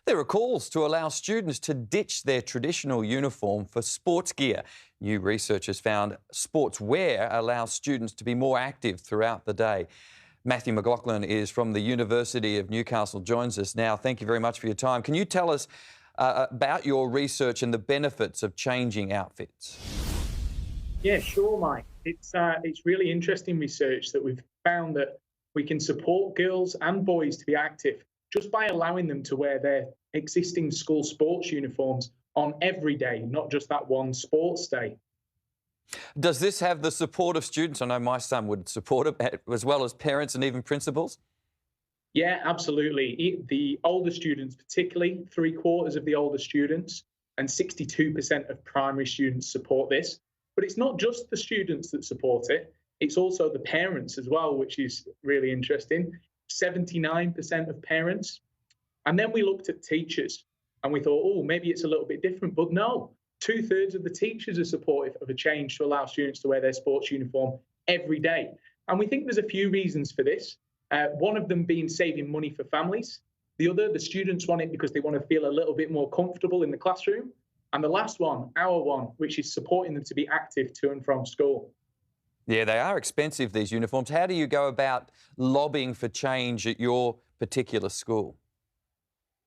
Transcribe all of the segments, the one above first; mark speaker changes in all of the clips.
Speaker 1: There are calls to allow students to ditch their traditional uniform for sports gear. New research has found sports wear allows students to be more active throughout the day. Tepi Mclaughlin is from the University of Newcastle, joins us now. Thank you very much for your time. Can you tell us about your research and the benefits of changing outfits?
Speaker 2: Yeah, sure, Mike. It's really interesting research that we've found that we can support girls and boys to be active just by allowing them to wear their existing school sports uniforms on every day, not just that one sports day.
Speaker 1: Does this have the support of students? I know my son would support it, as well as parents and even principals.
Speaker 2: Yeah, absolutely. The older students, particularly 3/4 of the older students and 62% of primary students support this. But it's not just the students that support it, it's also the parents as well, which is really interesting. 79% of parents. And then we looked at teachers and we thought, oh, maybe it's a little bit different. But no, 2/3 of the teachers are supportive of a change to allow students to wear their sports uniform every day. And we think there's a few reasons for this. One of them being saving money for families. The other, the students want it because they want to feel a little bit more comfortable in the classroom. And the last one, our one, which is supporting them to be active to and from school.
Speaker 1: Yeah, they are expensive, these uniforms. How do you go about lobbying for change at your particular school?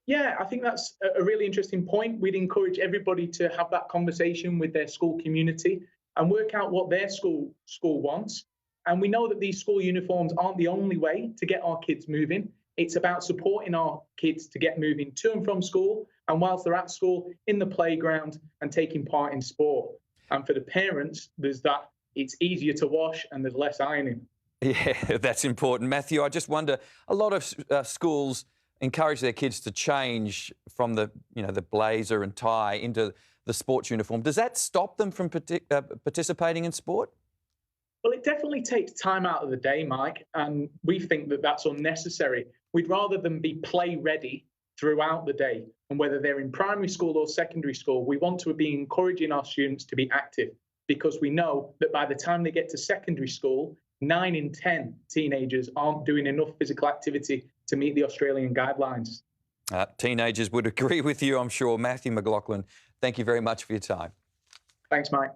Speaker 2: Yeah, I think that's a really interesting point. We'd encourage everybody to have that conversation with their school community and work out what their school wants. And we know that these school uniforms aren't the only way to get our kids moving. It's about supporting our kids to get moving to and from school, and whilst they're at school, in the playground and taking part in sport. And for the parents, there's that it's easier to wash and there's less ironing.
Speaker 1: Yeah, that's important. Matthew, I just wonder, a lot of schools encourage their kids to change from the blazer and tie into the sports uniform. Does that stop them from participating in sport?
Speaker 2: Well, it definitely takes time out of the day, Mike, and we think that that's unnecessary. We'd rather them be play ready throughout the day. And whether they're in primary school or secondary school, we want to be encouraging our students to be active because we know that by the time they get to secondary school, 9 in 10 teenagers aren't doing enough physical activity to meet the Australian guidelines.
Speaker 1: Teenagers would agree with you, I'm sure. Tepi Mclaughlin, thank you very much for your time.
Speaker 2: Thanks, Mike.